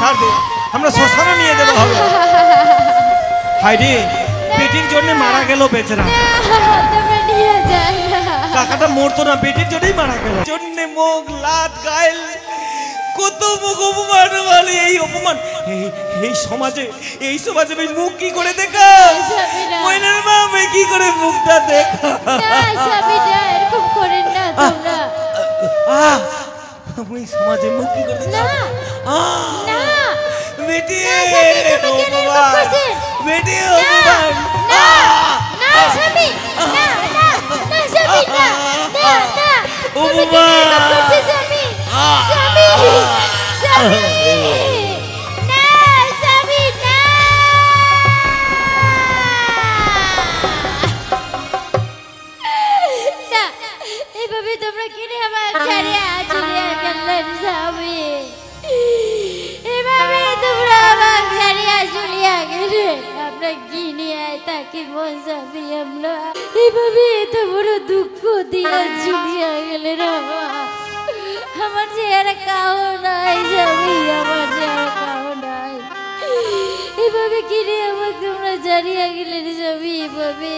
ছাড় দে, আমরা শ্মশানে নিয়ে দেবো হবে। হাইরে পেটির জন্য মারা গেল বেচারা। কাকাটা মরতো না, পেটির জন্যই মারা গেল। জন্য মুখ লাত গাইল কত মুখ অপমান বলে, এই অপমান এই সমাজে আমি মুখ কি করে দেখা? ময়নার মা আমি কি করে মুখটা দেখা? এরকম করেন না তোমরা। আমি সমাজে মুখ কি করে দেখা? না বেটি বেটি এভাবে তোমরা কিনে আমার ছাড়িয়ে চলিয়া গেলেন স্বামী। এভাবে তোমরা আমার ছাড়িয়া চলিয়া গেলেন। আমরা কিনে তাকে মজাবি আমরা এভাবে এত বড় দুঃখ দিয়ে চলিয়া গেলেন। আমার যে আর কাউ নাই স্বামী, আমার যে আর কাউ নাই। এভাবে কিনে আমার তোমরা ছাড়িয়া গেলেন স্বামী। এভাবে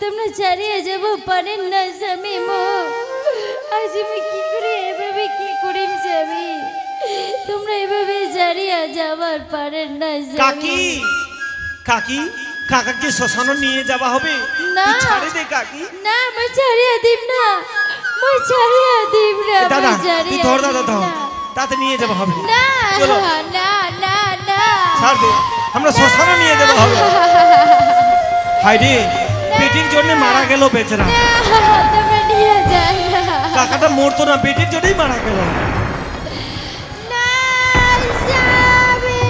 তোমরা ছাড়িয়ে যাব পারেন না স্বামী মো আজ আমি কি করে এভাবে কি করিম স্বামী তোমরা এভাবে ছাড়িয়ে যাবার পারেন না কাকি কাকি কাকাকে শ্মশানে নিয়ে যাওয়া হবে না ছাড়ে দে কাকি না মই ছাড়িয়ে দিব না মই ছাড়িয়ে দিব না দাদা তুই ধর দাদা ধর তাতে নিয়ে যাওয়া হবে না চলো না না না ছাড় দে আমরা শ্মশানে নিয়ে যাওয়া হবে হাইরে পেটের জন্য মারা গেল বেচারা তোমরা নিয়ে যাও কাকাটা মরতো না পেটের জন্যই মারা গেল না স্বামী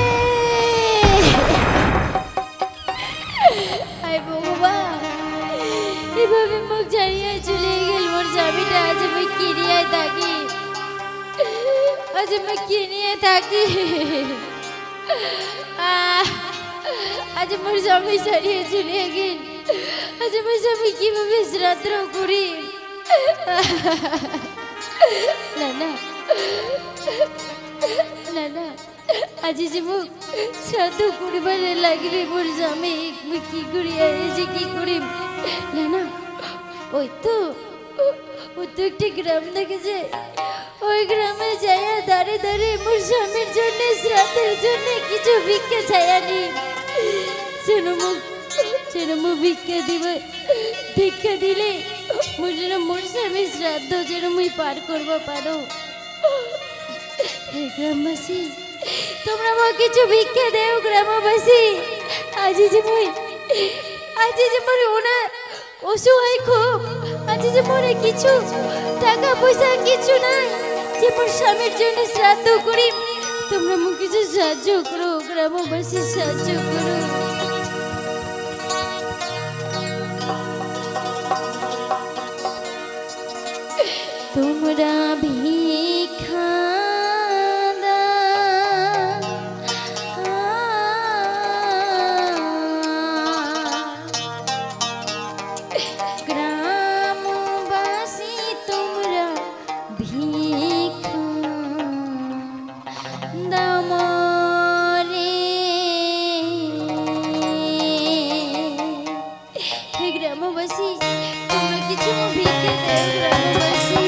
আই ভগবান এভাবে মুখ ছাড়িয়ে চলে গেল মোর স্বামীটা আজ আমি কি নিয়ে থাকি আজ আমি কি নিয়ে থাকি আজ মোর স্বামী ছাড়িয়ে চলে গেল আজ আমার স্বামী কিভাবে শ্রাদ্ধ করি না না না না আজ যে মুখ শ্রাদ্ধ করিবার লাগবে মোর স্বামী মুই কি করি আজ কি করি না না ওই তো একটা গ্রাম দেখেছে ওই গ্রামে যাইয়া দাঁড়ে দাঁড়ে মোর স্বামীর জন্য শ্রাদ্ধের জন্য কিছু ভিক্ষা ছায়া নি যেন মুখ ভিক্ষা দিলে মোর যেন মোর স্বামীর শ্রাদ্ধ যেন মুই পার করব পারো গ্রামবাসী তোমরা মো কিছু ভিক্ষা দেও গ্রামবাসী আজ যে মোর ওনা অসহায় খুব আজ যে মোরে কিছু টাকা পয়সা কিছু নাই যে মোর স্বামীর জন্য শ্রাদ্ধ করি তোমরা মো কিছু সাহায্য করো গ্রামবাসী সাহায্য করো তোমরা ভিক্ষা গ্রামবাসী তোমরা ভিক্ষা দামরে হে গ্রামবাসী তোমরা কিছু ভিক্ষা দেও গ্রামবাসী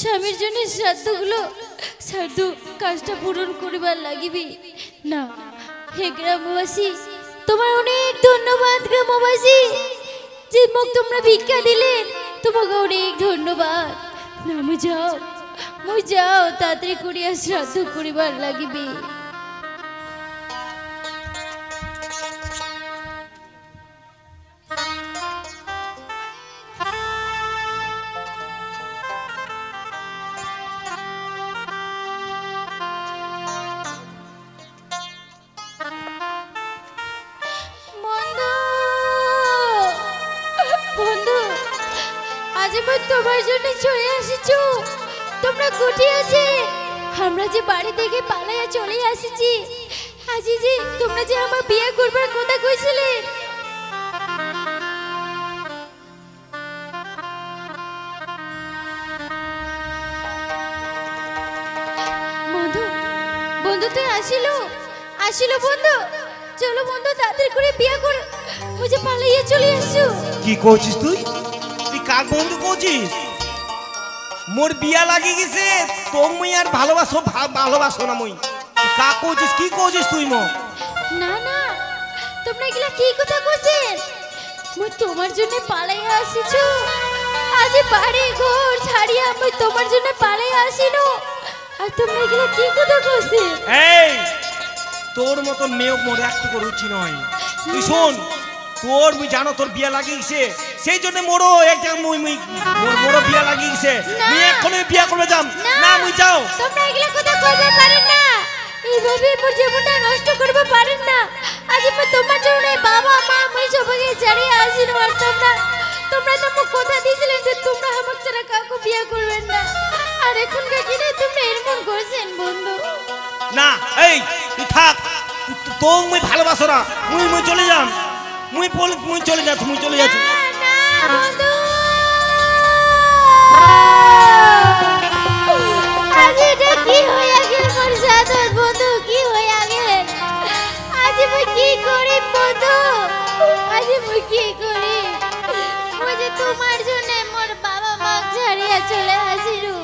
স্বামীর জন্য শ্রাদ্ধ কাজটা পূরণ করিবার লাগিবি না। হে গ্রামবাসী, তোমার অনেক ধন্যবাদ। গ্রামবাসী যে মুখ তোমরা ভিক্ষা দিলেন, তোমাকে অনেক ধন্যবাদ। না মুই যাও তাড়াতাড়ি করিয়া শ্রাদ্ধ করিবার লাগিবি। তোমার জন্য চলে আসিছো, তোমরা কোথায় আছো? আমরা যে বাড়ি থেকে পালাইয়া চলে আসিছি। আজি যে তোমরা যে আমার বিয়ে করবার কথা কইছিলে, বন্ধু বন্ধু তুই আসিলো বন্ধু। চলো বন্ধু তাড়াতাড়ি করে বিয়ে কর, ওই যে পালাইয়া চলে আসছো। কি করছিস তুই? কাক বন্ধু করছিস? মোর বিয়া লাগি গেছে, তুমি আর ভালোবাসো না মুই। কাক করছিস? কি করছিস তুই? না না, তোমরা এগুলা কি কথা কইছেন? মুই তোমার জন্য পালাইয়া আসিছো। আজ বাড়ি ঘর ছাড়িয়া মুই তোমার জন্য পালাইয়া আসিনো, আর তোমরা এগুলা কি কথা কইছেন? এই তোর মতন মেয়ে মোর একটু রুচি নয়। তুই শোন, তোর মুই জানো তোর বিয়া লাগিয়েছে, সেই জন্য মোরও এক জায়গা মোরও বিয়া লাগিয়েছে। মুই এখনই বিয়া করবে যাম না। মুই যাও। তোমরা এগুলা কথা কইতে পারেন না, এইভাবে মোর জীবনটা নষ্ট করবে পারেন না। আজ মুই তোমার জন্য বাবা মা মুই সবাইকে ছাড়িয়ে আসিনো, আর তোমরা তো মুখ কথা দিয়েছিলেন যে তোমরা আমার ছাড়া কাউকে বিয়া করবেন না, আর এখনকার দিনে তোমরা এরকম করছেন বন্ধু। না এই তুই থাক, তো মুই ভালোবাসো না। মুই চলে যাম। মুই চলে যাচ্ছি। বন্ধু আজ এটা কি হইয়া গেল মোর সাথে? বন্ধু কি হইয়া গেল? আজ মুই কি করি বন্ধু? আজ মুই কি করি? মুই যে তোমার জন্য মোর বাবা মা ছাড়িয়া চলে আসিরু।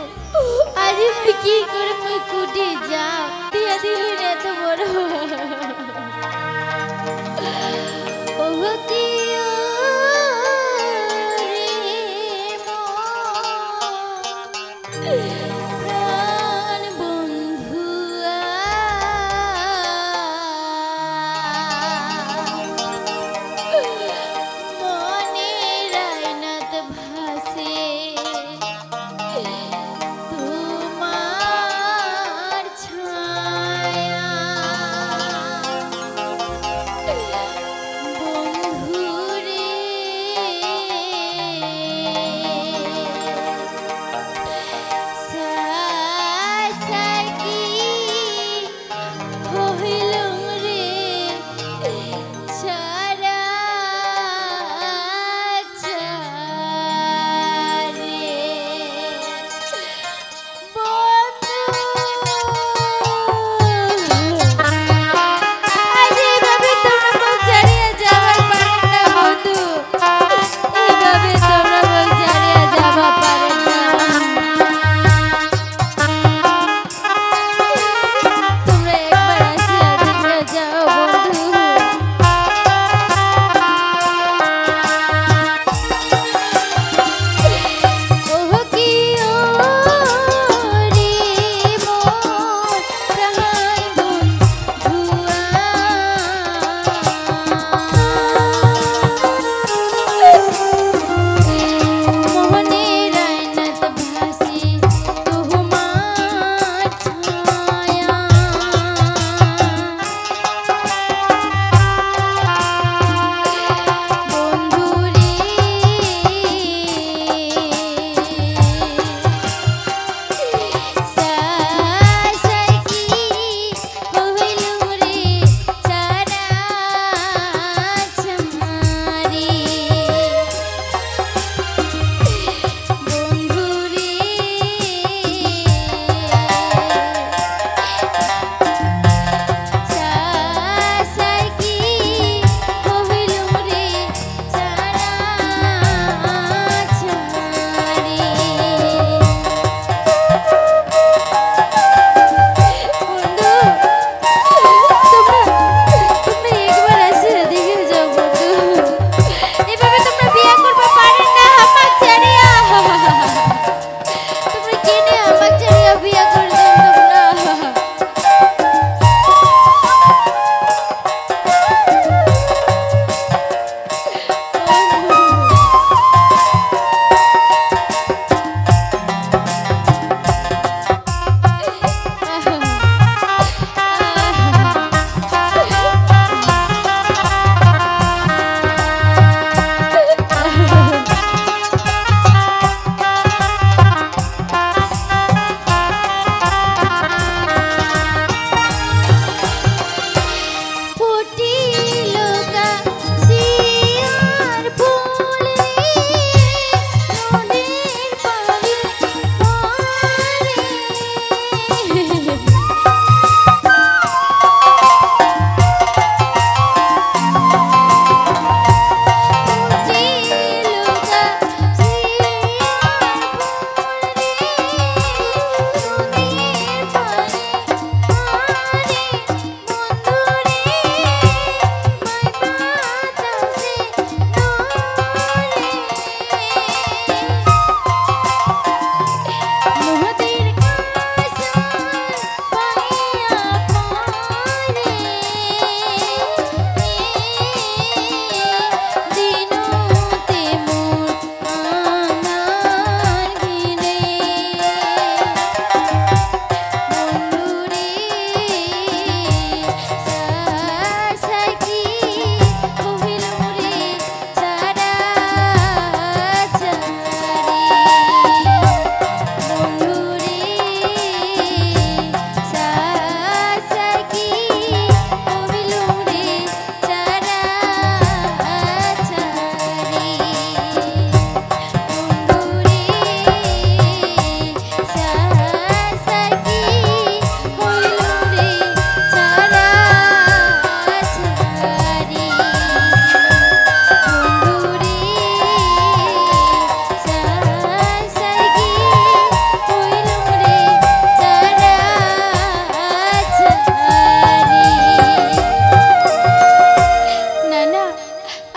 আজ মুই কি করে মুই কুটি যাও দিয়া দিলি রে তো বড়।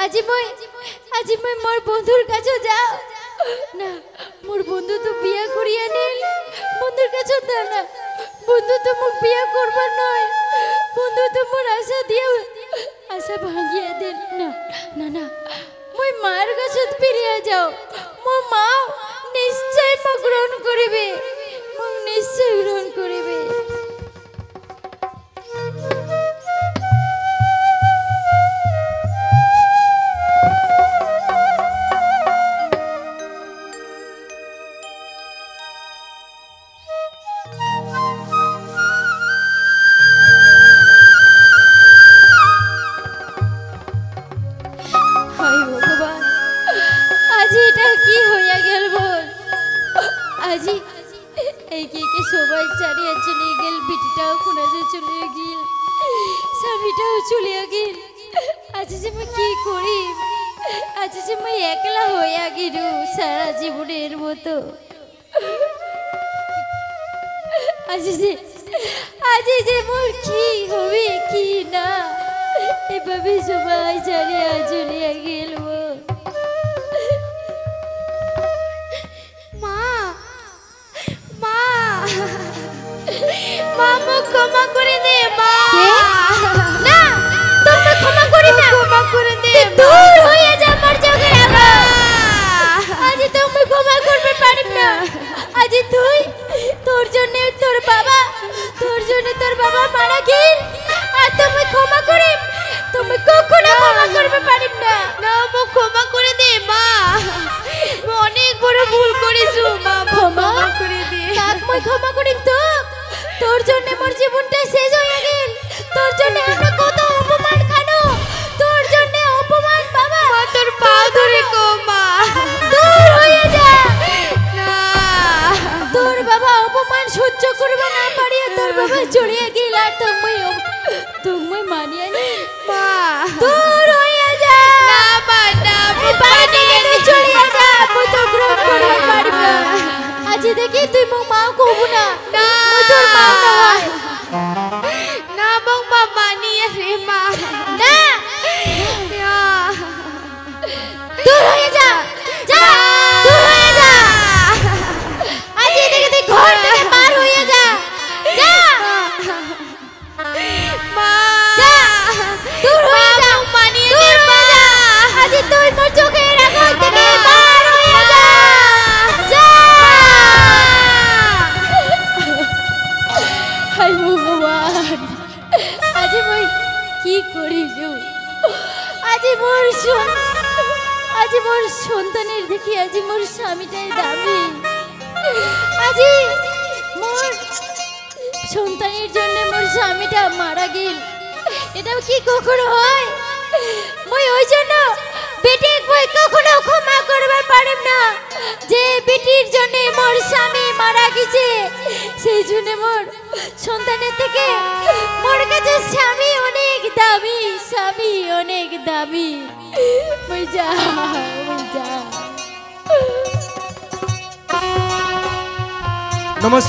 আজি মই মোর বন্ধুর কাছে যাও না মোর বন্ধু তো বিয়া করিয়া নিল বন্ধুর কাছে দা না বন্ধু তো মোক বিয়া করবার নয় বন্ধু তো মোর আশা দিয়া আশা ভাঙিয়া দিল না না না মই মার কাছে ফিরিয়া যাও মো মা নিশ্চয় মোক গ্রহণ করিবে মোক নিশ্চয় গ্রহণ করিবে সবাই চারিয়া চলে গেল বিটিটাও কোনাতে চলে গেল স্বামীটাও চলে গেল আজ যে আমি কি করি আজ যে আমি একলা হইয়া গেল সারা জীবনের মতো আজ যে মোর কি হবে কি না এভাবে সবাই চারিয়া চলে গেল মামু ক্ষমা করে দে মা না তুমি ক্ষমা করি না ক্ষমা করে দে দূর হয়ে যা মোর চোখের আগা আজ তুমি ক্ষমা করবে পারিব না আজ তুই তোর জন্য তোর বাবা মারা গেল আর তুমি ক্ষমা করে তুমি কখনো ক্ষমা করবে পারিব না না মো ক্ষমা করে দে মা অনেক বড় ভুল করেছো মা ক্ষমা করে দে তাক মই ক্ষমা করিম তো তোর জন্য মোর জীবনটা শেষ হয়ে গেল তোর জন্য আমরা কত অপমান খানো তোর জন্য অপমান বাবা মা তোর পা ধরে কো মা দূর হয়ে যা না তোর বাবা অপমান সহ্য করবে না পারিয়া তোর বাবা চড়িয়ে গেল আর তুমি মানিয়ে নি মা দূর হয়ে যা না মা না বাড়ি চড়িয়ে যা মই তো গ্রহণ করতে পারিব না আজ দেখি তুই মোক মা কব না না তোর মা নয় না মোক মা মানিয়ে রে মা না দূর হয়ে যা যা দূর হয়ে যা আজ দেখি তুই ঘর থেকে পার হয়ে যা যা মা যা দূর হয়ে যা মানিয়ে রে মা আজ তুই মোর চোখের আগল থেকে পার হয়ে যা যা হাই ভগবান আজ মই কি করিল আজ মোর সন্তানের দেখি আজ মোর স্বামীটাই দামি আজ মোর সন্তানের জন্য মোর স্বামীটা মারা গেল এটাও কি কখনো হয় মই ওই জন্য বেটিক মই কখনো ক্ষমা করবার পারিম না যে বেটির জন্য মোর স্বামী মারা গেছে সেই জন্য মোর সন্তানের থেকে মোর কাছে স্বামী অনেক দামি মই যা নমস্কার।